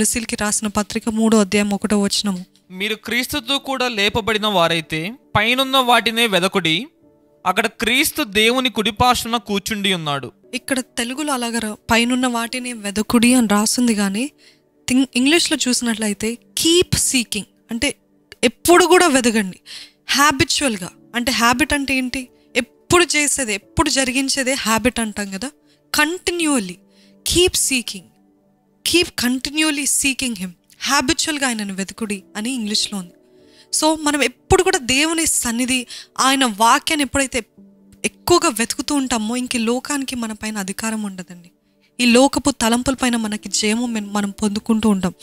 కొలసీలకి రాసిన పత్రిక 3:1 మీరు క్రీస్తుతో కూడా లేపబడిన వారైతే పైనున్న వాటినే వెదకుడి, అక్కడ క్రీస్తు దేవుని కుడిపార్శ్వన కూర్చుండి ఉన్నాడు. ఇక్కడ తెలుగులో అలాగ పైనున్న వాటిని వెదకుడి అని రాస్తుంది, కానీ ఇంగ్లీష్లో చూసినట్లయితే కీప్ సీకింగ్ అంటే ఎప్పుడు కూడా వెదగండి. హ్యాబిచువల్గా అంటే హ్యాబిట్ అంటే ఏంటి? ఎప్పుడు చేసేది, ఎప్పుడు జరిగించేదే హ్యాబిట్ అంటాం కదా. Continually keep seeking, keep continually seeking him, హ్యాబిచువల్గా ఆయనను వెతుకుడి అని ఇంగ్లీష్లో ఉంది. సో మనం ఎప్పుడు కూడా దేవుని సన్నిధి, ఆయన వాక్యాన్ని ఎప్పుడైతే ఎక్కువగా వెతుకుతూ ఉంటామో ఇంక లోకానికి మన పైన అధికారం ఉండదండి. ఈ లోకపు తలంపుల పైన మనకి జయము మనం పొందుకుంటూ ఉంటాం.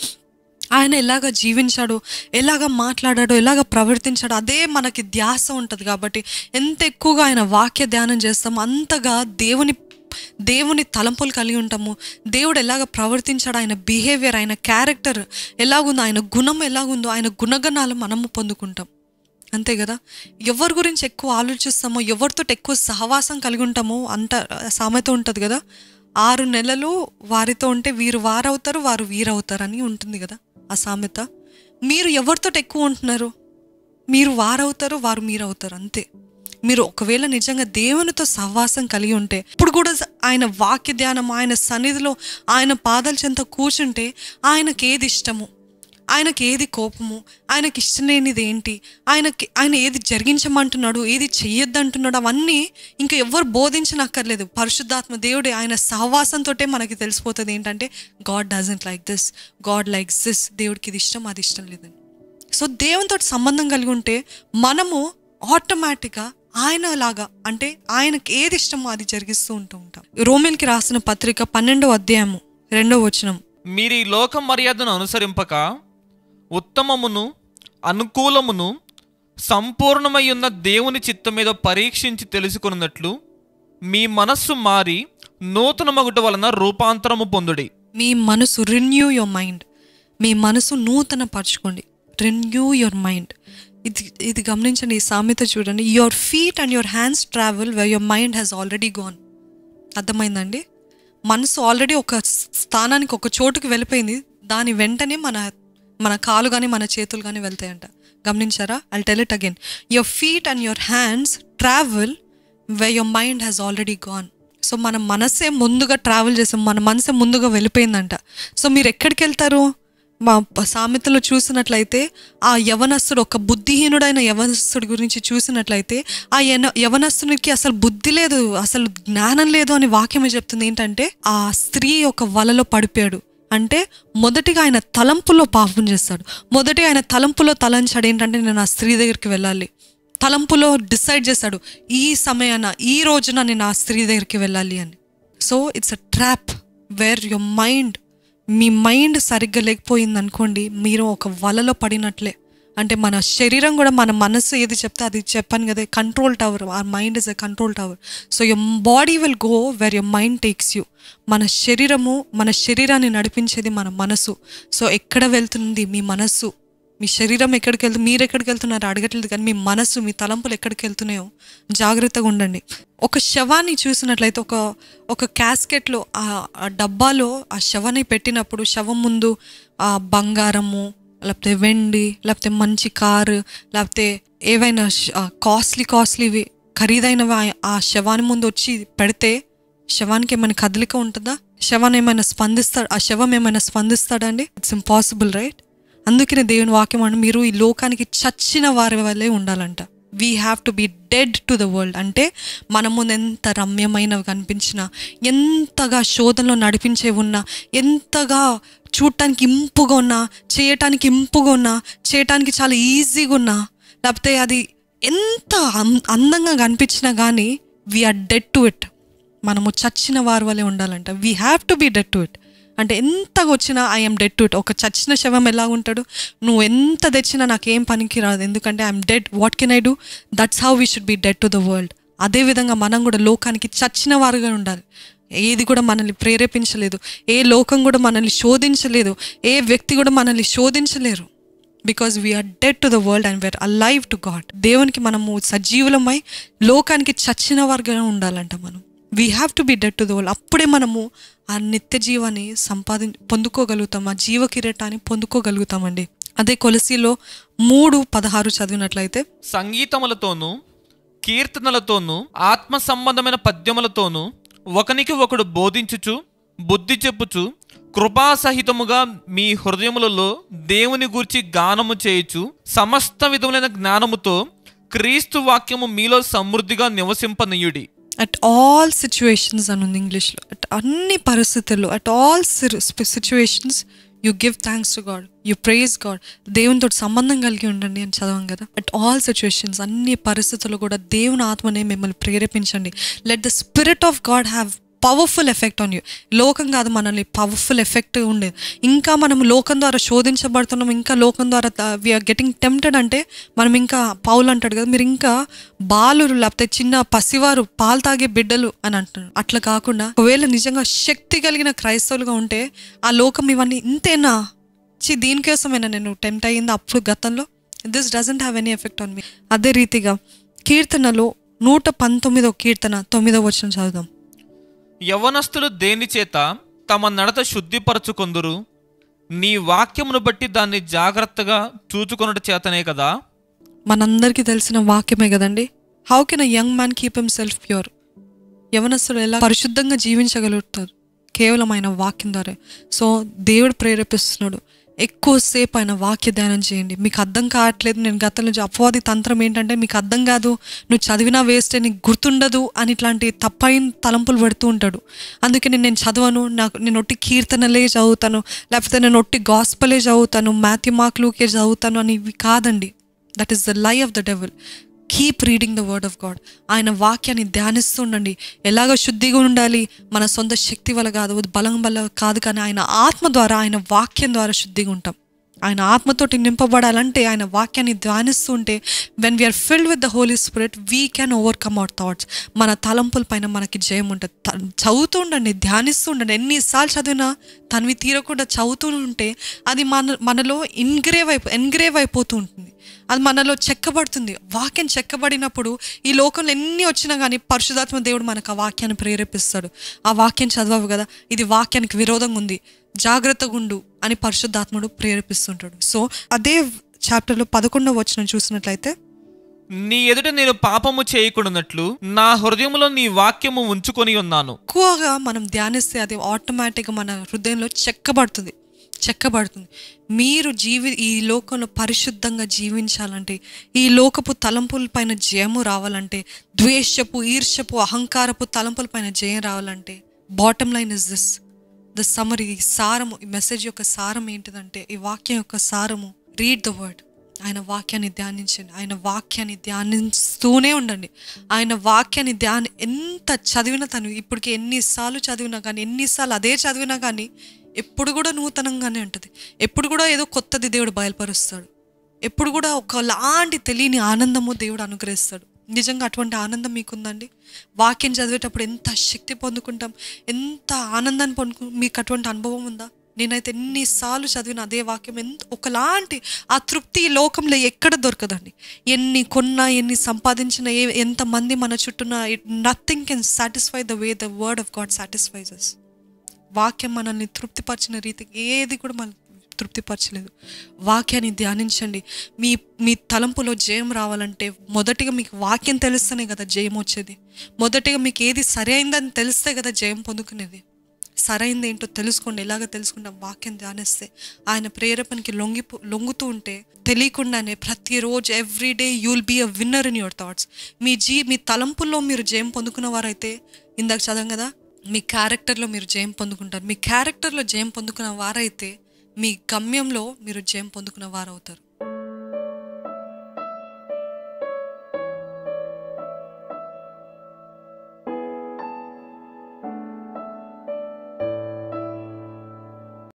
ఆయన ఎలాగ జీవించాడో, ఎలాగ మాట్లాడాడో, ఎలాగ ప్రవర్తించాడో అదే మనకి ధ్యాస ఉంటుంది. కాబట్టి ఎంత ఎక్కువగా ఆయన వాక్య ధ్యానం చేస్తామో అంతగా దేవుని తలంపులు కలిగి ఉంటాము. దేవుడు ఎలాగ ప్రవర్తించాడో, ఆయన బిహేవియర్, ఆయన క్యారెక్టర్ ఎలాగుందో, ఆయన గుణం ఎలాగుందో, ఆయన గుణగణాలు మనము పొందుకుంటాం. అంతే కదా. ఎవరి గురించి ఎక్కువ ఆలోచిస్తామో, ఎవరితో ఎక్కువ సహవాసం కలిగి ఉంటామో అంత సామెత ఉంటుంది కదా, 6 నెలలు వారితో ఉంటే వీరు వారవుతారు, వారు వీరవుతారు అని ఉంటుంది కదా ఆ సామెత. మీరు ఎవరితో ఎక్కువ ఉంటున్నారు? మీరు వారవుతారు, వారు మీరవుతారు అంతే. మీరు ఒకవేళ నిజంగా దేవునితో సహవాసం కలిగి ఉంటే, ఇప్పుడు కూడా ఆయన వాక్య ధ్యానం, ఆయన సన్నిధిలో ఆయన పాదాల చెంత కూర్చుంటే ఆయనకి ఏది ఇష్టము, ఆయనకి ఏది కోపము, ఆయనకి ఇష్టం లేనిది ఏంటి, ఆయన ఏది జరిగించమంటున్నాడు, ఏది చెయ్యొద్దంటున్నాడు, అవన్నీ ఇంకా ఎవరు బోధించనక్కర్లేదు. పరిశుద్ధాత్మ దేవుడే ఆయన సహవాసంతో మనకి తెలిసిపోతుంది ఏంటంటే God doesn't like this, God likes this, దేవుడికి ఇది ఇష్టం, అది ఇష్టం లేదని. సో దేవునితో సంబంధం కలిగి ఉంటే మనము ఆటోమేటిక్గా ఆయన లాగా, అంటే ఆయనకి ఏది ఇష్టమో అది జరిగిస్తూ ఉంటాం. రోమీయులకి రాసిన పత్రిక 12:2 మీరు ఈ లోక మర్యాదను అనుసరింపక ఉత్తమమును అనుకూలమును సంపూర్ణమై ఉన్న దేవుని చిత్తం మీద పరీక్షించి తెలుసుకున్నట్లు మీ మనస్సు మారి నూతన మగుట వలన రూపాంతరము పొందుడి. మీ మనసు రిన్యూ యువర్ మైండ్, మీ మనసు నూతన పరచుకోండి. Renew your mind. ఇది గమనించండి, ఈ సామెత చూడండి. Your feet and your hands travel where your mind has already gone. అర్థమైందండి? మనసు ఆల్రెడీ ఒక స్థానానికి, ఒక చోటుకి వెళ్ళిపోయింది, దాని వెంటనే మన కాలు కానీ మన చేతులు కానీ వెళ్తాయంట. గమనించారా? I'll tell it again. Your feet and your hands travel where your mind has already gone. So మన మనసే ముందుగా ట్రావెల్ చేసాం, మన మనసే ముందుగా వెళ్ళిపోయిందంట. సో మీరు ఎక్కడికి వెళ్తారు? మా సామెతలో చూసినట్లయితే ఆ యవనస్తుడు, ఒక బుద్ధిహీనుడైన యవనస్తుడి గురించి చూసినట్లయితే ఆ యవనస్తునికి అసలు బుద్ధి లేదు, అసలు జ్ఞానం లేదు అని వాక్యమే చెప్తుంది. ఏంటంటే ఆ స్త్రీ ఒక వలలో పడిపోయాడు అంటే మొదటిగా ఆయన తలంపులో పాపం చేస్తాడు. మొదటి ఆయన తలంపులో తలంచాడు ఏంటంటే నేను ఆ స్త్రీ దగ్గరికి వెళ్ళాలి. తలంపులో డిసైడ్ చేశాడు, ఈ సమయాన, ఈ రోజున నేను ఆ స్త్రీ దగ్గరికి వెళ్ళాలి అని. So it's a trap where your mind, మీ మైండ్ సరిగ్గా లేకపోయింది అనుకోండి, మీరు ఒక వలలో పడినట్లే. అంటే మన శరీరం కూడా, మన మనసు ఏది చెప్తే అది చెప్పాను కదా, control tower. Our mind is a control tower. So your body will go where your mind takes you. మన శరీరాన్ని నడిపించేది మన మనసు. సో ఎక్కడ వెళ్తుంది మీ మనస్సు? మీ శరీరం ఎక్కడికి వెళ్తుంది, మీరు ఎక్కడికి వెళ్తున్నారు అడగట్లేదు, కానీ మీ మనసు, మీ తలంపులు ఎక్కడికి వెళ్తున్నాయో జాగ్రత్తగా ఉండండి. ఒక శవాన్ని చూసినట్లయితే ఒక క్యాస్కెట్లో, ఆ డబ్బాలో ఆ శవాన్ని పెట్టినప్పుడు శవం ముందు ఆ బంగారము, లేకపోతే వెండి, లేకపోతే మంచి కారు, లేకపోతే ఏవైనా కాస్ట్లీవి ఖరీదైనవి ఆ శవాన్ని ముందు వచ్చి పెడితే శవానికి ఏమైనా కదలిక ఉంటుందా? శవం ఏమైనా స్పందిస్తాడా అండి? It's impossible, right? అందుకనే దేవుని వాక్యం అంటే మీరు ఈ లోకానికి చచ్చిన వారి వల్లే ఉండాలంట. We have to be dead to the world. అంటే మన ముందు ఎంత రమ్యమైనవి కనిపించినా, ఎంతగా శోధనలో నడిపించే ఉన్నా, ఎంతగా చూడటానికి ఇంపుగా ఉన్నా, చేయటానికి చాలా ఈజీగా ఉన్నా, లేకపోతే అది ఎంత అందంగా కనిపించినా కానీ వీఆర్ డెడ్ టు ఇట్. మనము చచ్చిన వారి వల్లే ఉండాలంట. We have to be dead to it. అంటే ఎంతగా వచ్చినా ఐఎమ్ డెడ్ టు ఇట్. ఒక చచ్చిన శవం ఎలా ఉంటాడు? నువ్వు ఎంత తెచ్చినా నాకేం పనికి రాదు, ఎందుకంటే I'm dead. What can I do? That's how we should be dead to the world. అదేవిధంగా మనం కూడా లోకానికి చచ్చిన వారుగా ఉండాలి. ఏది కూడా మనల్ని ప్రేరేపించలేదు, ఏ లోకం కూడా మనల్ని శోధించలేదు, ఏ వ్యక్తి కూడా మనల్ని శోధించలేరు. Because we are dead to the world and we are alive to God. దేవునికి మనము సజీవులమై లోకానికి చచ్చిన వారుగా ఉండాలంట మనం. We have to be dead to the world. అప్పుడే మనము ఆ నిత్య జీవాన్ని పొందుకోగలుగుతాం, ఆ జీవ కిరీటాన్ని పొందుకోగలుగుతామండి. అదే కొలసీలో 3:16 చదివినట్లయితే, సంగీతములతోనూ కీర్తనలతోనూ ఆత్మ సంబంధమైన పద్యములతోనూ ఒకనికి ఒకడు బోధించుచు బుద్ధి చెప్పుచు కృపాసహితముగా మీ హృదయములలో దేవుని గూర్చి గానము చేయుచు సమస్త విధములైన జ్ఞానముతో క్రీస్తు వాక్యము మీలో సమృద్ధిగా నివసింపనీయుడి. అట్ ఆల్ సిచ్యువేషన్స్ అని ఉంది ఇంగ్లీష్లో. అట్ అన్ని పరిస్థితుల్లో, at all situations you give thanks to God, you praise God. దేవునితో సంబంధం కలిగి ఉండండి అని చదవం కదా. అట్ ఆల్ సిచ్యువేషన్స్, అన్ని పరిస్థితుల్లో కూడా దేవుని ఆత్మనే మిమ్మల్ని ప్రేరేపించండి. Let the spirit of God have powerful effect on you. లోకం కాదు మనల్ని పవర్ఫుల్ ఎఫెక్ట్ ఉండేది. ఇంకా మనం లోకం ద్వారా శోధించబడుతున్నాం, ఇంకా లోకం ద్వారా వీఆర్ గెటింగ్ టెంప్టెడ్ అంటే మనం ఇంకా పౌలు అంటాడు కదా, మీరు ఇంకా బాలురు లేకపోతే చిన్న పసివారు, పాలు తాగే బిడ్డలు అని అంటున్నారు. అట్లా కాకుండా ఒకవేళ నిజంగా శక్తి కలిగిన క్రైస్తవులుగా ఉంటే ఆ లోకం ఇవన్నీ ఇంతేనా, దీనికోసమైనా నేను టెంప్ట్ అయ్యింది అప్పుడు గతంలో, this doesn't have any effect on me. అదే రీతిగా కీర్తనలో 119వ కీర్తన 9వ వచనం చదువుదాం. యవనస్తులు దేని చేత తమ నడత శుద్ధిపరచుకొందురు, నీ వాక్యమును బట్టి దాన్ని జాగ్రత్తగా చూచుకొనుట చేతనే కదా. మనందరికీ తెలిసిన వాక్యమే కదండి. How can a young man keep himself pure? యవనస్తులు ఎలా పరిశుద్ధంగా జీవించగలుగుతారు? కేవలం ఆయన వాక్యం ద్వారా. సో దేవుడు ప్రేరేపిస్తున్నాడు, ఎక్కువసేపు ఆయన వాక్య ధ్యానం చేయండి. మీకు అర్థం కావట్లేదు, నేను గతం నుంచి అపవాది తంత్రం ఏంటంటే మీకు అర్థం కాదు, నువ్వు చదివినా వేస్టే, నీకు గుర్తుండదు అని ఇట్లాంటి తప్పైన తలంపులు పెడుతూ ఉంటాడు. అందుకని నేను చదవను, నేను ఒట్టి కీర్తనలే చదువుతాను, లేకపోతే నేను ఒట్టి గాస్పలే చదువుతాను, మాథ్యూ మార్క్ లూకే చదువుతాను అని ఇవి కాదండి. దట్ ఈస్ ద లై of the devil. Keep reading the word of God. ఆయన వాక్యాన్ని ధ్యానిస్తూ ఉండండి. ఎలాగో శుద్ధిగా ఉండాలి, మన సొంత శక్తి వల్ల కాదు, బలం వల్ల కాదు, కానీ ఆయన ఆత్మ ద్వారా, ఆయన వాక్యం ద్వారా శుద్ధిగా ఉంటాం. ఆయన ఆత్మతోటి నింపబడాలంటే ఆయన వాక్యాన్ని ధ్యానిస్తూ ఉంటే, when we're filled with the holy spirit we can overcome our thoughts. మన తలంపుల పైన మనకి జయం ఉంటుంది. చదువుతూ ఉండండి, ధ్యానిస్తూ ఉండండి. ఎన్నిసార్లు చదివినా తనవి తీరకుండా చదువుతూ ఉంటే అది మనలో ఎన్గ్రేవ్ అయిపోతూ ఉంటుంది. అది మనలో చెక్కబడుతుంది. వాక్యం చెక్కబడినప్పుడు ఈ లోకంలో ఎన్ని వచ్చినా కానీ పరిశుద్ధాత్మ దేవుడు మనకు ఆ వాక్యాన్ని ప్రేరేపిస్తాడు. ఆ వాక్యం చదవవు కదా, ఇది వాక్యానికి విరోధంగా ఉంది, జాగ్రత్తగా ఉండు అని పరిశుద్ధాత్ముడు ప్రేరేపిస్తుంటాడు. సో అదే చాప్టర్లో 11వ వచనం చూసినట్లయితే, నీ ఎదుట నేను పాపము చేయకుండానట్లు నా హృదయంలో నీ వాక్యము ఉంచుకొని ఉన్నాను. ఎక్కువగా మనం ధ్యానిస్తే అది ఆటోమేటిక్గా మన హృదయంలో చెక్కబడుతుంది. మీరు ఈ లోకంలో పరిశుద్ధంగా జీవించాలంటే, ఈ లోకపు తలంపుల పైన జయము రావాలంటే, ద్వేషపు, ఈర్ష్యపు, అహంకారపు తలంపుల పైన జయం రావాలంటే, bottom line is this, the summary. ఈ సారము, ఈ మెసేజ్ యొక్క సారం ఏంటిదంటే, ఈ వాక్యం యొక్క సారము, రీడ్ ద వర్డ్. ఆయన వాక్యాన్ని ధ్యానించండి, ఆయన వాక్యాన్ని ధ్యానిస్తూనే ఉండండి. ఆయన వాక్యాన్ని ఎంత చదివినా, తను ఇప్పటికి ఎన్నిసార్లు చదివినా కానీ, ఎన్నిసార్లు అదే చదివినా కానీ ఎప్పుడు కూడా నూతనంగానే ఉంటుంది. ఎప్పుడు కూడా ఏదో కొత్తది దేవుడు బయలుపరుస్తాడు. ఎప్పుడు కూడా ఒకలాంటి తెలియని ఆనందము దేవుడు అనుగ్రహిస్తాడు. నిజంగా అటువంటి ఆనందం మీకుందండి? వాక్యం చదివేటప్పుడు ఎంత శక్తి పొందుకుంటాం, ఎంత ఆనందాన్ని మీకు అటువంటి అనుభవం ఉందా? నేనైతే ఎన్నిసార్లు చదివిన అదే వాక్యం ఒకలాంటి ఆ తృప్తి ఈ లోకంలో ఎక్కడ దొరకదండి. ఎన్ని కొన్నా, ఎన్ని సంపాదించినా, ఎంతమంది మన చుట్టూన, nothing can satisfy the way the word of God satisfies us. వాక్యం మనల్ని తృప్తిపరిచిన రీతికి ఏది కూడా మనం తృప్తిపరచలేదు. వాక్యాన్ని ధ్యానించండి. మీ తలంపులో జయం రావాలంటే మొదటిగా మీకు వాక్యం తెలిస్తేనే కదా జయం వచ్చేది. మొదటిగా మీకు ఏది సరైందని తెలిస్తే కదా జయం పొందుకునేది. సరైంది ఏంటో తెలుసుకోండి. ఎలాగ తెలుసుకుంటాం? వాక్యం ధ్యానిస్తే, ఆయన ప్రేరేపణకి లొంగుతూ ఉంటే తెలియకుండానే ప్రతిరోజు everyday you will be a winner in your thoughts. మీ తలంపుల్లో మీరు జయం పొందుకున్న వారైతే, ఇందాక చదవం కదా, మీ క్యారెక్టర్లో మీరు జయం పొందుకుంటారు. మీ క్యారెక్టర్లో జయం పొందుకున్న వారైతే మీ గమ్యంలో మీరు జయం పొందుకున్న వారు అవుతారు.